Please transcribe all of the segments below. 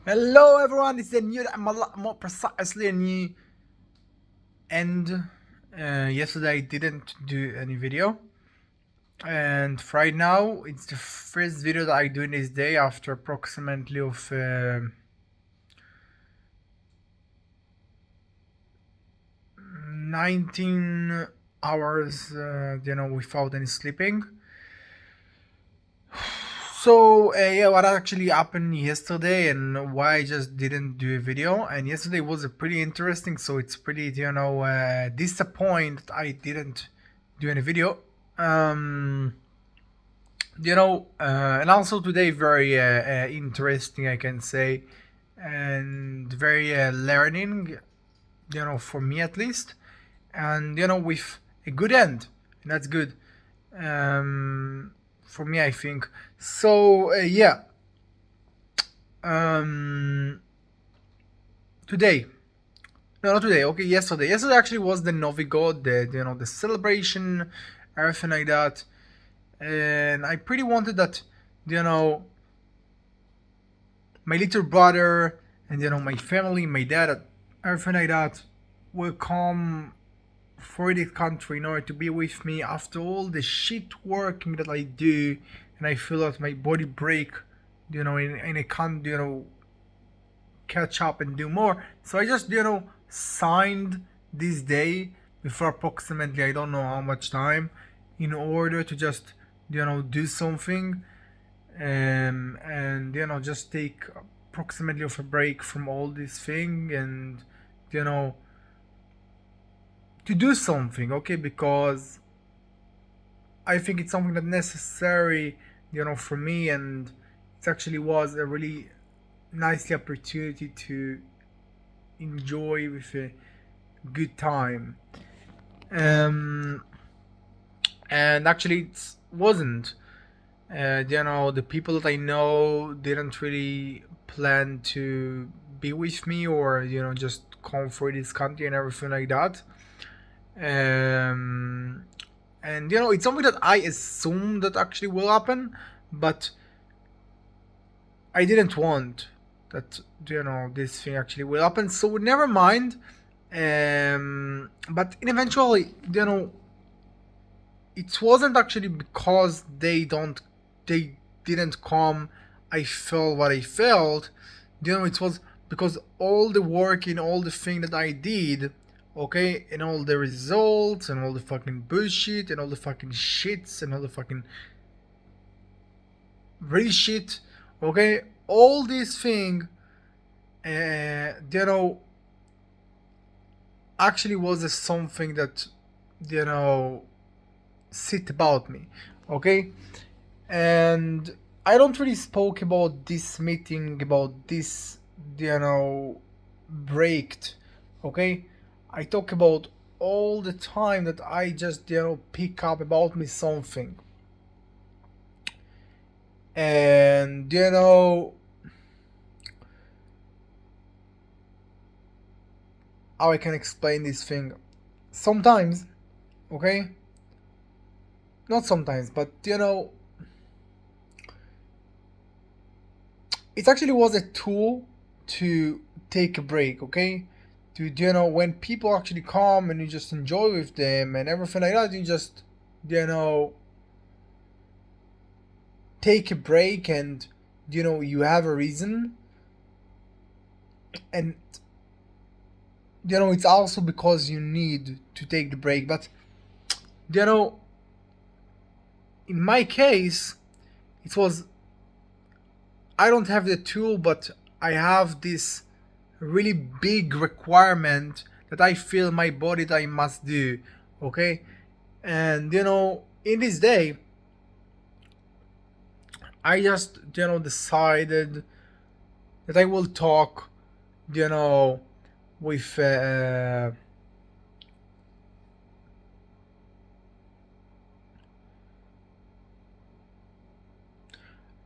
Hello everyone, it's a new, more precisely a new end. Yesterday I didn't do any video, and right now it's the first video that I do in this day after approximately of 19 hours, without any sleeping. So yeah, what actually happened yesterday and why I just didn't do a video. And yesterday was a pretty interesting, so it's pretty disappointed I didn't do any video. Um, and also today very interesting, I can say, and very learning, for me at least, and with a good end, and that's good. Um, for me, I think. So yeah, um, today. No, not today. Okay, yesterday. Yesterday actually was the Novi God, the celebration, everything like that. And I pretty wanted that, you know, my little brother and my family, my dad, everything like that, will come for this country in order to be with me after all the shit working that I do, and I feel that my body break, and I can't, catch up and do more. So I just, signed this day before approximately I don't know how much time in order to just, do something, and just take approximately of a break from all this thing and you know to do something, okay, because I think it's something that necessary, for me, and it actually was a really nice opportunity to enjoy with a good time. Um, and actually, it wasn't. The people that I know didn't really plan to be with me or just come for this country and everything like that. Um, and it's something that I assume that actually will happen, but I didn't want that this thing actually will happen. So never mind. But eventually, it wasn't actually because they didn't come. I felt what I felt. It was because all the work and all the thing that I did, okay, and all the results and all the fucking bullshit and all the fucking shits and all the fucking really shit, okay, all this thing, you know, actually was something that you know sit about me, okay. And I don't really spoke about this meeting, about this, breaked, okay. I talk about all the time that I just pick up about me something, and how I can explain this thing. Sometimes, okay, not sometimes, but it actually was a tool to take a break, okay? To when people actually come and you just enjoy with them and everything like that, you just you know take a break and you have a reason, and it's also because you need to take the break. But you know in my case, it was I don't have the tool, but I have this really big requirement that I feel my body that I must do. Okay, and in this day, I just decided that I will talk, you know, with.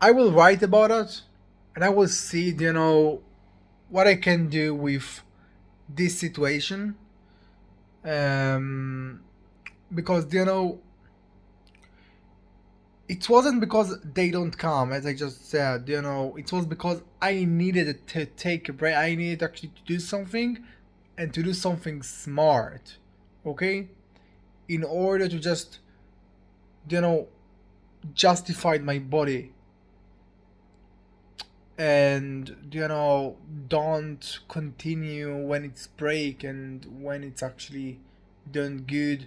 I will write about it, and I will see, what I can do with this situation. Um, because it wasn't because they don't come, as I just said, it was because I needed to take a break. I needed actually to do something and to do something smart, okay? In order to just, you know, justify my body and, don't continue when it's break and when it's actually done good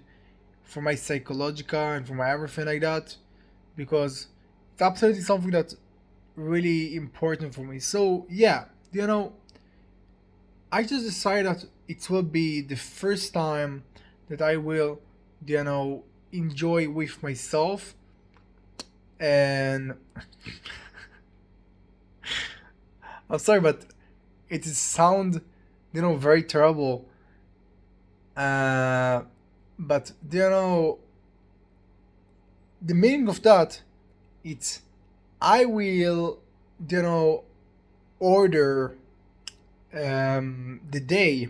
for my psychological and for my everything like that, because it's absolutely something that's really important for me. So yeah, I just decided that it will be the first time that I will, you know, enjoy with myself. And I'm sorry, but it is sound, very terrible. Uh, but the meaning of that, it's I will, you know, order the day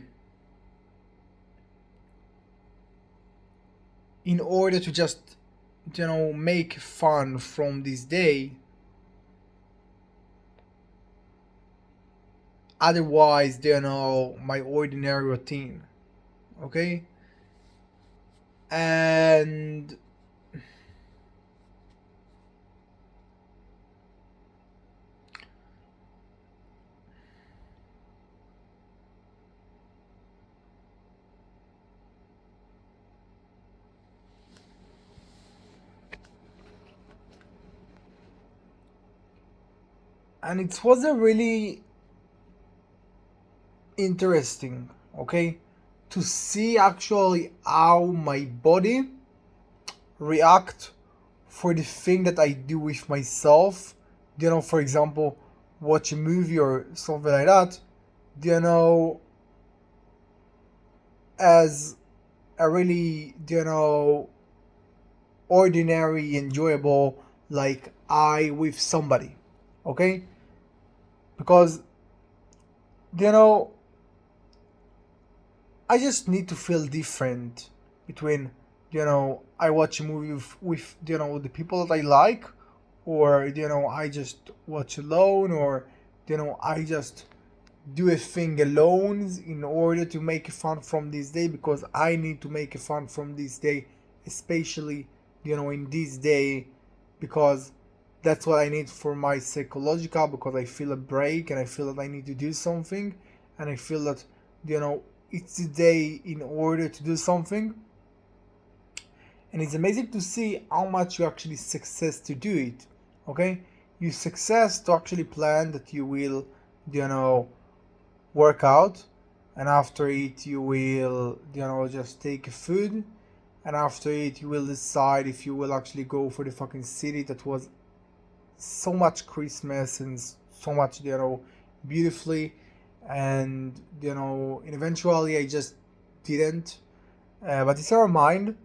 in order to just, make fun from this day. Otherwise, my ordinary routine. Okay, and it was a really interesting, okay, to see actually how my body react for the thing that I do with myself. For example, watch a movie or something like that. You know, as a really, ordinary, enjoyable, like I with somebody, okay? Because, you know, I just need to feel different between, I watch a movie with the people that I like, or, I just watch alone, or, I just do a thing alone in order to make fun from this day because I need to make fun from this day, especially, in this day, because that's what I need for my psychological, because I feel a break and I feel that I need to do something, and I feel that, it's the day in order to do something. And it's amazing to see how much you actually success to do it. Okay, you success to actually plan that you will, work out, and after it you will, just take food, and after it you will decide if you will actually go for the fucking city that was so much Christmas and so much, beautifully. And and eventually I just didn't, but it's never mind,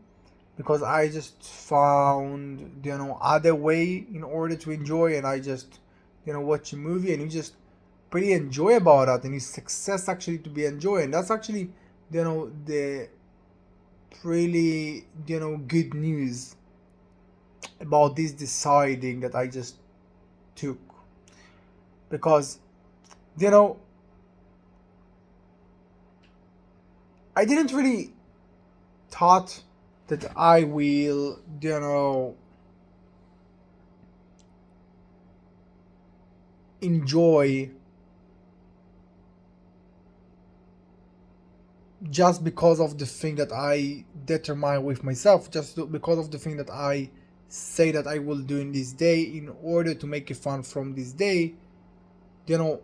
because I just found, other way in order to enjoy, and I just, watch a movie, and you just pretty enjoy about that, and you success actually to be enjoying. That's actually, the really, good news about this deciding that I just took, because, you know I didn't really thought that I will, enjoy just because of the thing that I determine with myself, just because of the thing that I say that I will do in this day in order to make it fun from this day, you know,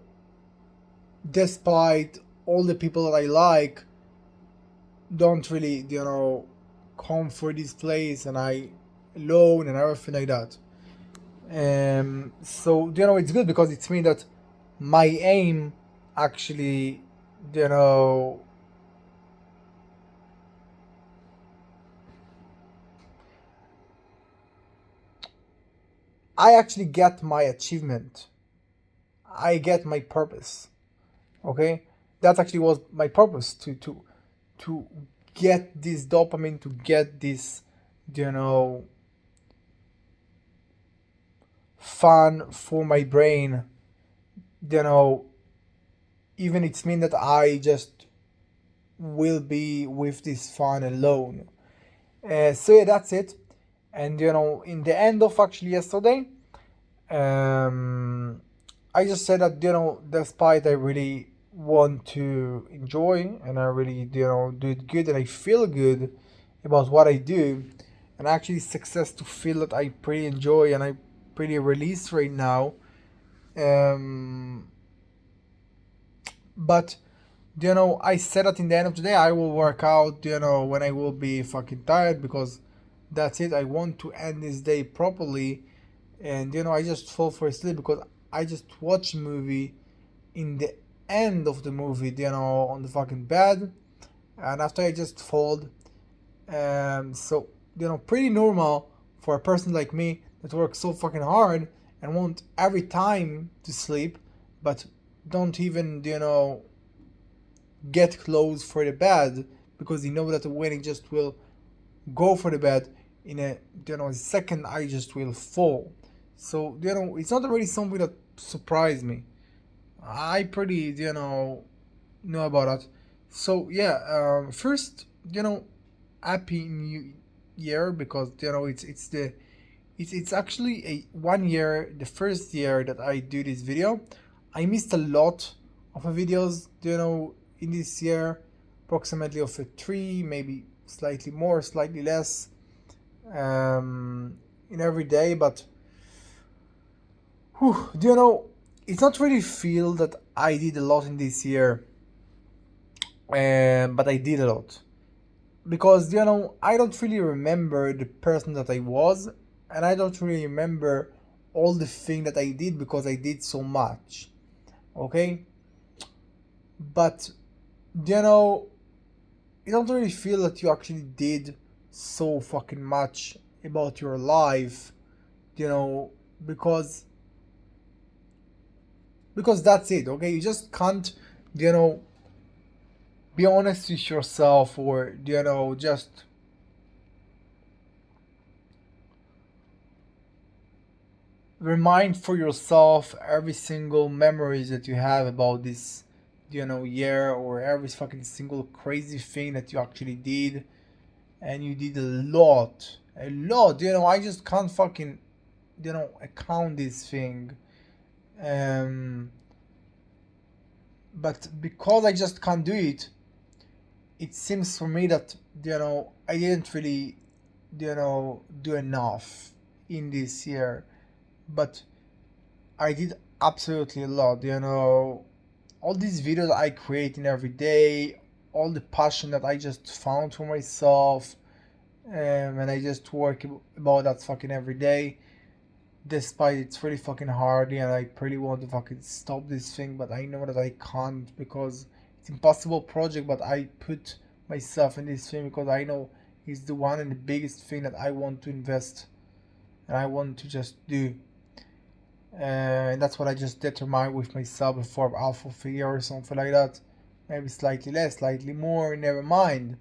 despite all the people that I like don't really, come for this place, and I alone and everything like that. So, it's good because it's mean that my aim actually, you know, I actually get my achievement. I get my purpose. Okay, that actually was my purpose to get this dopamine, to get this, you know, fun for my brain, you know, even it's mean that I just will be with this fun alone. So yeah, that's it. And in the end of actually yesterday, um, I just said that despite I really want to enjoy and I really do it good and I feel good about what I do, and actually success to feel that I pretty enjoy and I pretty release right now. Um, but I said that in the end of the day I will work out when I will be fucking tired, because that's it. I want to end this day properly, and I just fall for sleep because I just watch a movie in the end of the movie, on the fucking bed, and after I just fold. So pretty normal for a person like me that works so fucking hard and want every time to sleep, but don't even get clothes for the bed, because you know that when it just will go for the bed in a second, I just will fall. So it's not really something that surprised me. I pretty know about that. So yeah, first happy new year, because it's actually a 1 year, the first year that I do this video. I missed a lot of videos, in this year, approximately of a three, maybe slightly more, slightly less, in every day. But whew, it's not really feel that I did a lot in this year, but I did a lot, because I don't really remember the person that I was, and I don't really remember all the thing that I did because I did so much. Okay, but you don't really feel that you actually did so fucking much about your life, you know, because that's it. Okay, you just can't, you know, be honest with yourself, or just remind for yourself every single memories that you have about this year, or every fucking single crazy thing that you actually did. And you did a lot. I just can't fucking account this thing. um but because I just can't do it, it seems for me that I didn't really do enough in this year. But I did absolutely a lot. All these videos I create in every day, all the passion that I just found for myself, and I just work about that fucking every day. Despite it's really fucking hard, and I pretty want to fucking stop this thing, but I know that I can't, because it's impossible project. But I put myself in this thing because I know it's the one and the biggest thing that I want to invest and I want to just do. And that's what I just determined with myself before half of a year or something like that. Maybe slightly less, slightly more, never mind.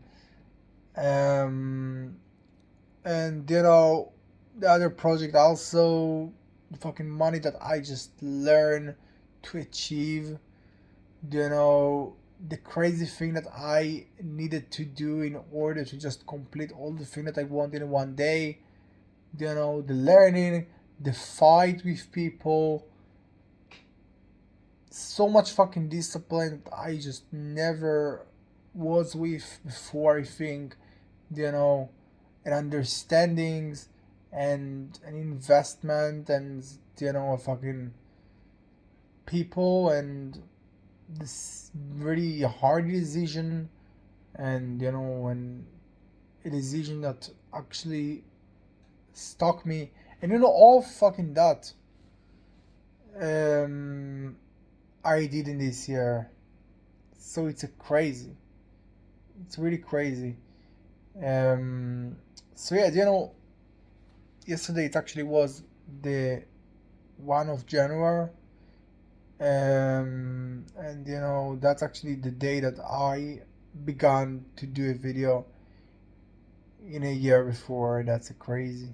Um, and the other project also, the fucking money that I just learned to achieve. You know, the crazy thing that I needed to do in order to just complete all the thing that I wanted in one day. The learning, the fight with people, so much fucking discipline that I just never was with before, I think. you know and understandings, and an investment, and a fucking people, and this really hard decision, and a decision that actually stuck me, and all fucking that um I did in this year. So it's really crazy. um so yeah, yesterday it actually was the 1 of January. And that's actually the day that I began to do a video in a year before. That's crazy.